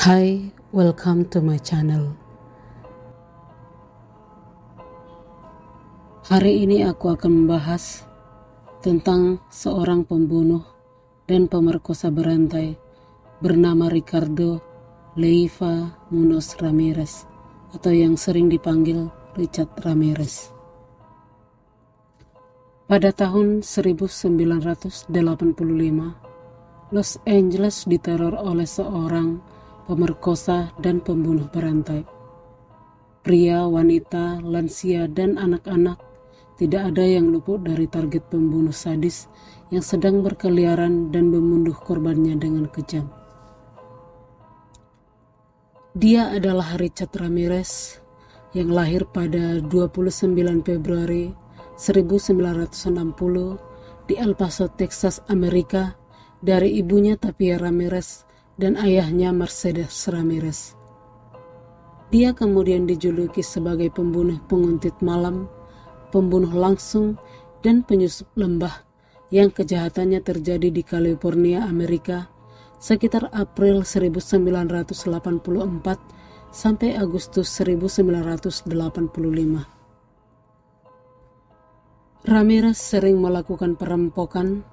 Hi, welcome to my channel. Hari ini aku akan membahas tentang seorang pembunuh dan pemerkosa berantai bernama Ricardo Leiva Munoz Ramirez atau yang sering dipanggil Richard Ramirez. Pada tahun 1985, Los Angeles diteror oleh seorang pemerkosa dan pembunuh berantai. Pria, wanita, lansia, dan anak-anak tidak ada yang luput dari target pembunuh sadis yang sedang berkeliaran dan membunuh korbannya dengan kejam. Dia adalah Richard Ramirez yang lahir pada 29 Februari 1960 di El Paso, Texas, Amerika, dari ibunya Tapia Ramirez dan ayahnya Mercedes Ramirez. Dia kemudian dijuluki sebagai pembunuh penguntit malam, pembunuh langsung, dan penyusup lembah yang kejahatannya terjadi di California, Amerika sekitar April 1984 sampai Agustus 1985. Ramirez sering melakukan perampokan,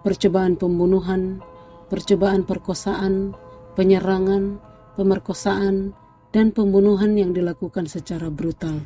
percobaan pembunuhan, percobaan perkosaan, penyerangan, pemerkosaan, dan pembunuhan yang dilakukan secara brutal.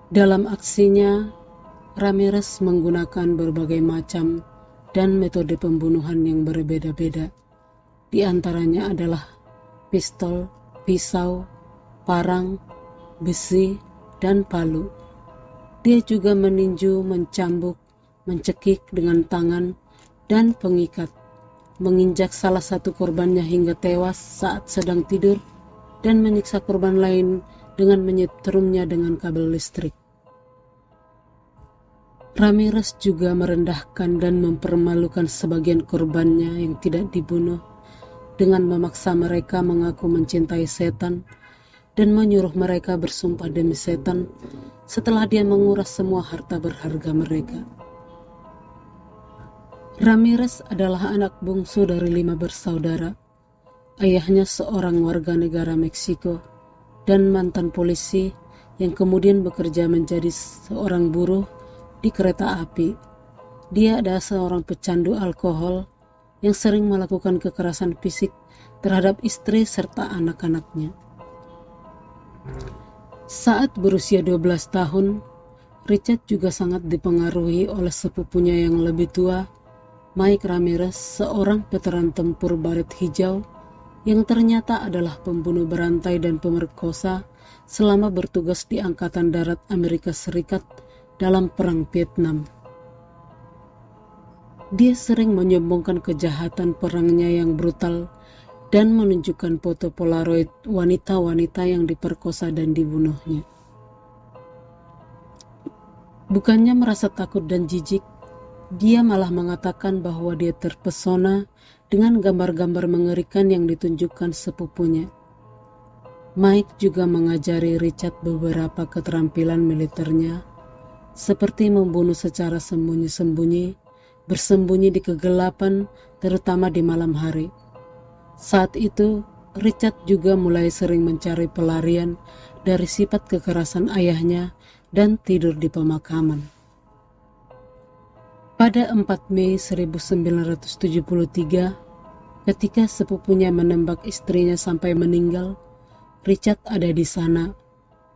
Dalam aksinya, Ramirez menggunakan berbagai macam dan metode pembunuhan yang berbeda-beda. Di antaranya adalah pistol, pisau, parang, besi, dan palu. Dia juga meninju, mencambuk, mencekik dengan tangan, dan pengikat, menginjak salah satu korbannya hingga tewas saat sedang tidur, dan menyiksa korban lain dengan menyetrumnya dengan kabel listrik. Ramirez juga merendahkan dan mempermalukan sebagian korbannya yang tidak dibunuh dengan memaksa mereka mengaku mencintai setan dan menyuruh mereka bersumpah demi setan setelah dia menguras semua harta berharga mereka. Ramirez adalah anak bungsu dari 5 bersaudara. Ayahnya seorang warga negara Meksiko dan mantan polisi yang kemudian bekerja menjadi seorang buruh di kereta api. Dia adalah seorang pecandu alkohol yang sering melakukan kekerasan fisik terhadap istri serta anak-anaknya. Saat berusia 12 tahun, Richard juga sangat dipengaruhi oleh sepupunya yang lebih tua, Mike Ramirez, seorang veteran tempur baret hijau yang ternyata adalah pembunuh berantai dan pemerkosa selama bertugas di Angkatan Darat Amerika Serikat dalam Perang Vietnam. Dia sering menyombongkan kejahatan perangnya yang brutal dan menunjukkan foto Polaroid wanita-wanita yang diperkosa dan dibunuhnya. Bukannya merasa takut dan jijik, dia malah mengatakan bahwa dia terpesona dengan gambar-gambar mengerikan yang ditunjukkan sepupunya. Mike juga mengajari Richard beberapa keterampilan militernya, seperti membunuh secara sembunyi-sembunyi, bersembunyi di kegelapan, terutama di malam hari. Saat itu, Richard juga mulai sering mencari pelarian dari sifat kekerasan ayahnya dan tidur di pemakaman. Pada 4 Mei 1973, ketika sepupunya menembak istrinya sampai meninggal, Richard ada di sana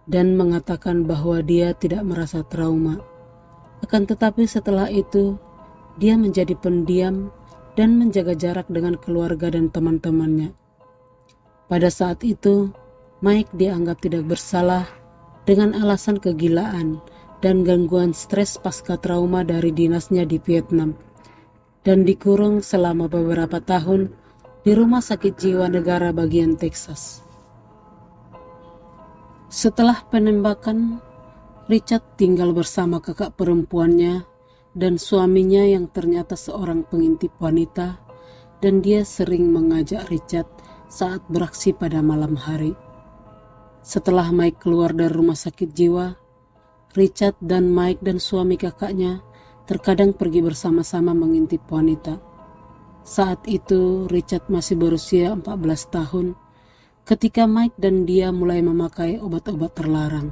dan mengatakan bahwa dia tidak merasa trauma. Akan tetapi setelah itu, dia menjadi pendiam dan menjaga jarak dengan keluarga dan teman-temannya. Pada saat itu, Mike dianggap tidak bersalah dengan alasan kegilaan dan gangguan stres pasca trauma dari dinasnya di Vietnam, dan dikurung selama beberapa tahun di Rumah Sakit Jiwa Negara bagian Texas. Setelah penembakan, Richard tinggal bersama kakak perempuannya dan suaminya yang ternyata seorang pengintip wanita, dan dia sering mengajak Richard saat beraksi pada malam hari. Setelah Mike keluar dari rumah sakit jiwa, Richard dan Mike dan suami kakaknya terkadang pergi bersama-sama mengintip wanita. Saat itu Richard masih berusia 14 tahun ketika Mike dan dia mulai memakai obat-obat terlarang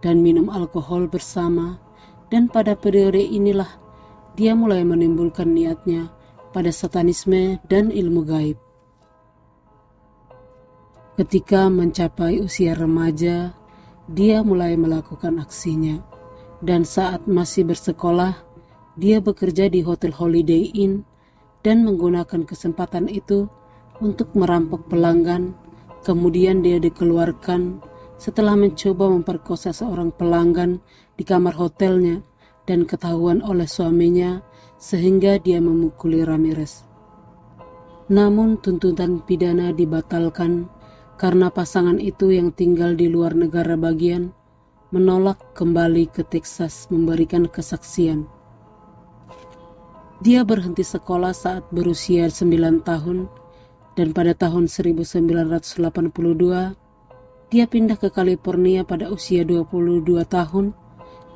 dan minum alkohol bersama, dan pada periode inilah dia mulai menimbulkan niatnya pada satanisme dan ilmu gaib. Ketika mencapai usia remaja, dia mulai melakukan aksinya, dan saat masih bersekolah, dia bekerja di Hotel Holiday Inn dan menggunakan kesempatan itu untuk merampok pelanggan. Kemudian dia dikeluarkan setelah mencoba memperkosa seorang pelanggan di kamar hotelnya dan ketahuan oleh suaminya sehingga dia memukuli Ramirez. Namun tuntutan pidana dibatalkan karena pasangan itu yang tinggal di luar negara bagian menolak kembali ke Texas memberikan kesaksian. Dia berhenti sekolah saat berusia 9 tahun dan pada tahun 1982 dia pindah ke California pada usia 22 tahun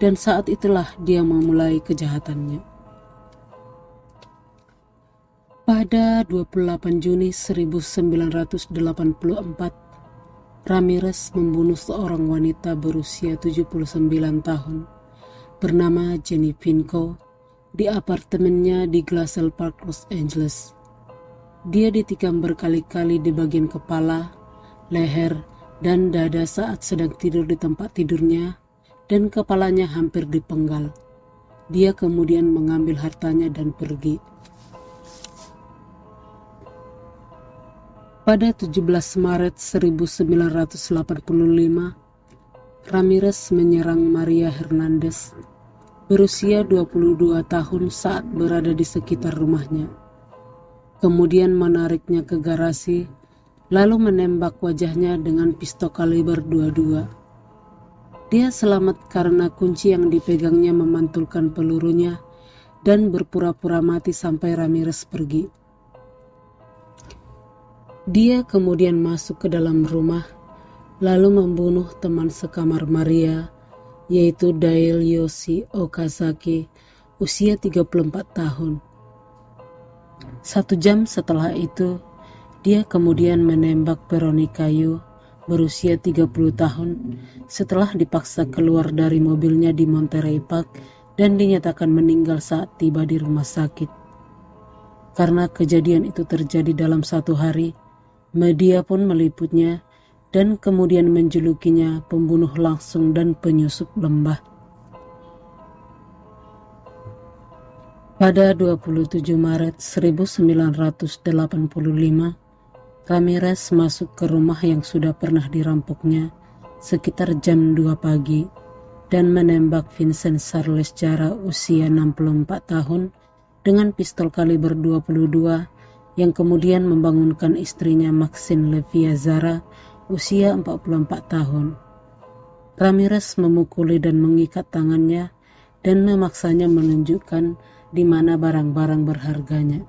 dan saat itulah dia memulai kejahatannya. Pada 28 Juni 1984, Ramirez membunuh seorang wanita berusia 79 tahun bernama Jenny Pinko di apartemennya di Glassell Park, Los Angeles. Dia ditikam berkali-kali di bagian kepala, leher, dan dada saat sedang tidur di tempat tidurnya, dan kepalanya hampir dipenggal. Dia kemudian mengambil hartanya dan pergi. Pada 17 Maret 1985, Ramirez menyerang Maria Hernandez, berusia 22 tahun saat berada di sekitar rumahnya. Kemudian menariknya ke garasi, lalu menembak wajahnya dengan pistol kaliber 22. Dia selamat karena kunci yang dipegangnya memantulkan pelurunya dan berpura-pura mati sampai Ramirez pergi. Dia kemudian masuk ke dalam rumah, lalu membunuh teman sekamar Maria, yaitu Dale Yoshi Okazaki, usia 34 tahun. 1 jam setelah itu, dia kemudian menembak Veronica Yu, berusia 30 tahun, setelah dipaksa keluar dari mobilnya di Monterey Park dan dinyatakan meninggal saat tiba di rumah sakit. Karena kejadian itu terjadi dalam 1 hari, media pun meliputnya dan kemudian menjulukinya pembunuh langsung dan penyusup lembah. Pada 27 Maret 1985, Ramirez masuk ke rumah yang sudah pernah dirampoknya sekitar jam 2 pagi dan menembak Vincent Charles Jara usia 64 tahun dengan pistol kaliber 22 yang kemudian membangunkan istrinya Maxine Levia Zara usia 44 tahun. Ramirez memukuli dan mengikat tangannya dan memaksanya menunjukkan di mana barang-barang berharganya.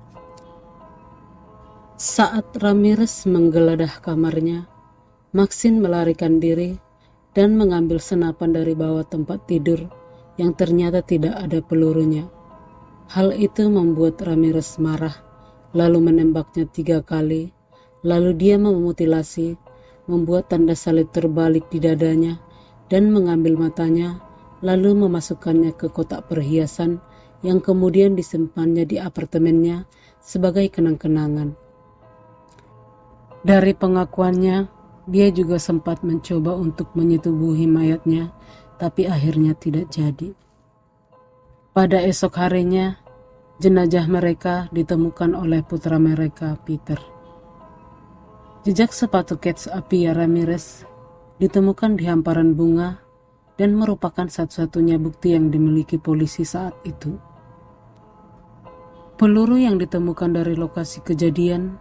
Saat Ramirez menggeledah kamarnya, Maxine melarikan diri dan mengambil senapan dari bawah tempat tidur yang ternyata tidak ada pelurunya. Hal itu membuat Ramirez marah, lalu menembaknya 3 kali, lalu dia memutilasi, membuat tanda salib terbalik di dadanya, dan mengambil matanya, lalu memasukkannya ke kotak perhiasan yang kemudian disimpannya di apartemennya sebagai kenang-kenangan. Dari pengakuannya, dia juga sempat mencoba untuk menyetubuhi mayatnya, tapi akhirnya tidak jadi. Pada esok harinya, jenazah mereka ditemukan oleh putra mereka, Peter. Jejak sepatu kets Apia Ramirez ditemukan di hamparan bunga dan merupakan satu-satunya bukti yang dimiliki polisi saat itu. Peluru yang ditemukan dari lokasi kejadian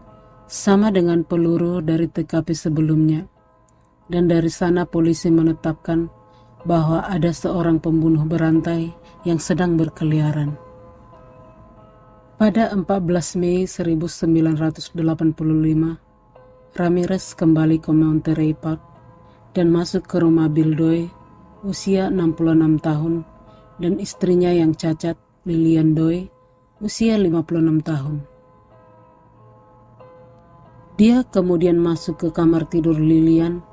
sama dengan peluru dari TKP sebelumnya, dan dari sana polisi menetapkan bahwa ada seorang pembunuh berantai yang sedang berkeliaran. Pada 14 Mei 1985, Ramirez kembali ke Monterey Park dan masuk ke rumah Bill Doi, usia 66 tahun, dan istrinya yang cacat, Lillian Doi, usia 56 tahun. Dia kemudian masuk ke kamar tidur Lilian,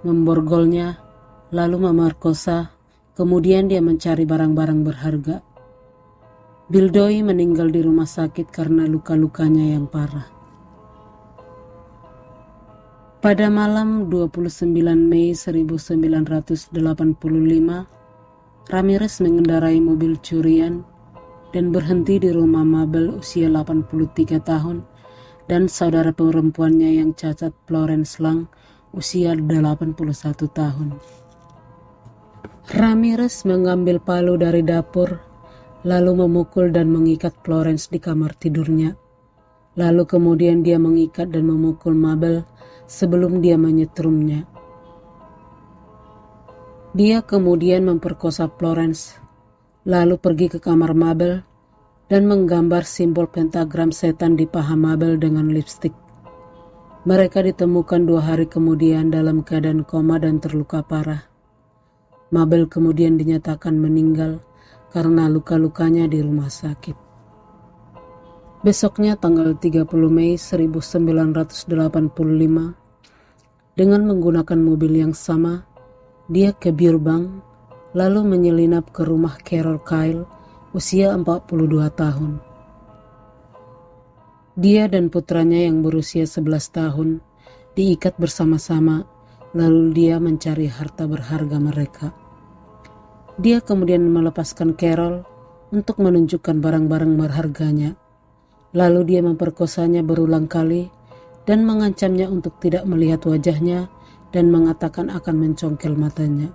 memborgolnya, lalu memerkosa, kemudian dia mencari barang-barang berharga. Bildoi meninggal di rumah sakit karena luka-lukanya yang parah. Pada malam 29 Mei 1985, Ramirez mengendarai mobil curian dan berhenti di rumah Mabel usia 83 tahun dan saudara perempuannya yang cacat Florence Lang usia 81 tahun. Ramirez mengambil palu dari dapur, lalu memukul dan mengikat Florence di kamar tidurnya. Lalu kemudian dia mengikat dan memukul Mabel sebelum dia menyetrumnya. Dia kemudian memperkosa Florence, lalu pergi ke kamar Mabel dan menggambar simbol pentagram setan di paha Mabel dengan lipstik. Mereka ditemukan 2 hari kemudian dalam keadaan koma dan terluka parah. Mabel kemudian dinyatakan meninggal karena luka-lukanya di rumah sakit. Besoknya tanggal 30 Mei 1985, dengan menggunakan mobil yang sama, dia ke Burbank, lalu menyelinap ke rumah Carol Kyle, usia 42 tahun. Dia dan putranya yang berusia 11 tahun diikat bersama-sama, lalu dia mencari harta berharga mereka. Dia kemudian melepaskan Carol untuk menunjukkan barang-barang berharganya. Lalu dia memperkosanya berulang kali dan mengancamnya untuk tidak melihat wajahnya dan mengatakan akan mencongkel matanya.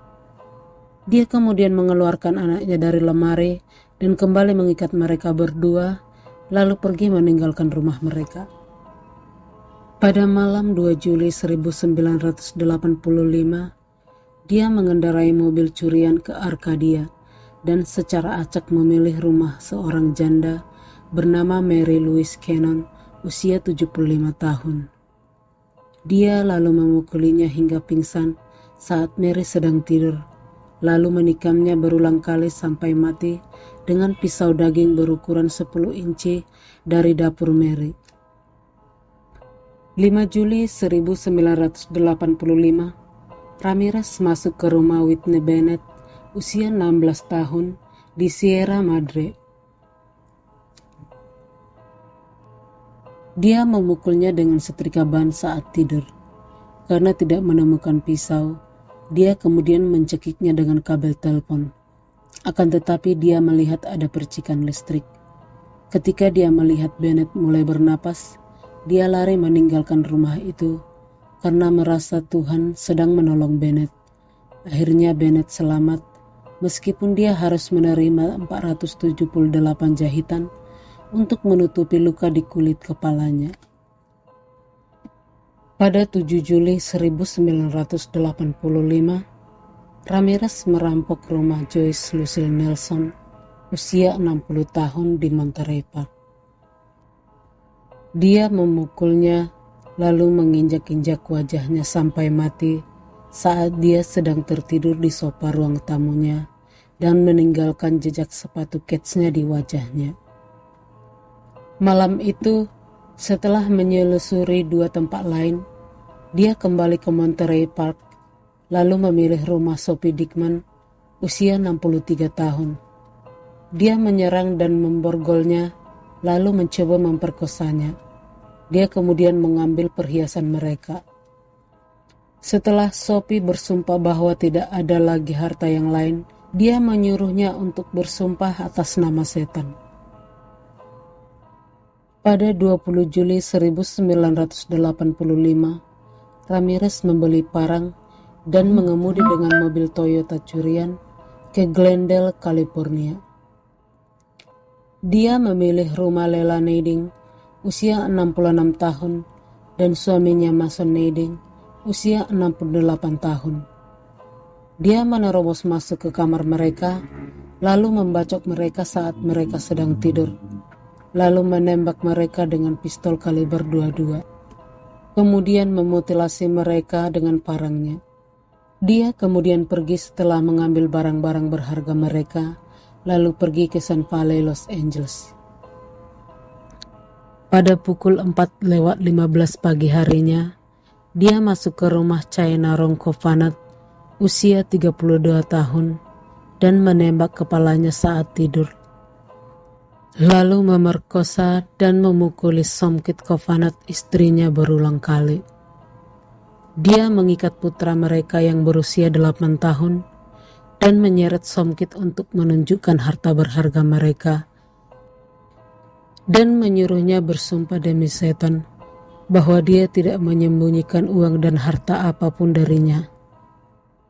Dia kemudian mengeluarkan anaknya dari lemari dan kembali mengikat mereka berdua, lalu pergi meninggalkan rumah mereka. Pada malam 2 Juli 1985, dia mengendarai mobil curian ke Arcadia dan secara acak memilih rumah seorang janda bernama Mary Louise Cannon, usia 75 tahun. Dia lalu memukulinya hingga pingsan saat Mary sedang tidur, lalu menikamnya berulang kali sampai mati dengan pisau daging berukuran 10 inci dari dapur Mary. 5 Juli 1985, Ramirez masuk ke rumah Whitney Bennett, usia 16 tahun, di Sierra Madre. Dia memukulnya dengan setrika ban saat tidur. Karena tidak menemukan pisau, dia kemudian mencekiknya dengan kabel telepon. Akan tetapi dia melihat ada percikan listrik. Ketika dia melihat Bennett mulai bernapas, dia lari meninggalkan rumah itu karena merasa Tuhan sedang menolong Bennett. Akhirnya Bennett selamat, meskipun dia harus menerima 478 jahitan untuk menutupi luka di kulit kepalanya. Pada 7 Juli 1985, Ramirez merampok rumah Joyce Lucille Nelson, usia 60 tahun di Monterey Park. Dia memukulnya lalu menginjak-injak wajahnya sampai mati saat dia sedang tertidur di sofa ruang tamunya dan meninggalkan jejak sepatu ketsnya di wajahnya. Malam itu, setelah menyelusuri 2 tempat lain, dia kembali ke Monterey Park, lalu memilih rumah Sophie Dickman, usia 63 tahun. Dia menyerang dan memborgolnya, lalu mencoba memperkosanya. Dia kemudian mengambil perhiasan mereka. Setelah Sophie bersumpah bahwa tidak ada lagi harta yang lain, dia menyuruhnya untuk bersumpah atas nama setan. Pada 20 Juli 1985, Ramirez membeli parang dan mengemudi dengan mobil Toyota curian ke Glendale, California. Dia memilih rumah Lela Nading, usia 66 tahun, dan suaminya Mason Nading, usia 68 tahun. Dia menerobos masuk ke kamar mereka, lalu membacok mereka saat mereka sedang tidur, lalu menembak mereka dengan pistol kaliber 22. Kemudian memutilasi mereka dengan parangnya. Dia kemudian pergi setelah mengambil barang-barang berharga mereka, lalu pergi ke Sun Valley, Los Angeles. Pada pukul 4:15 pagi harinya, dia masuk ke rumah Chaenarong Khovanat, usia 32 tahun, dan menembak kepalanya saat tidur. Lalu memerkosa dan memukuli Somkit Khovanat, istrinya, berulang kali. Dia mengikat putra mereka yang berusia 8 tahun dan menyeret Somkit untuk menunjukkan harta berharga mereka dan menyuruhnya bersumpah demi setan bahwa dia tidak menyembunyikan uang dan harta apapun darinya.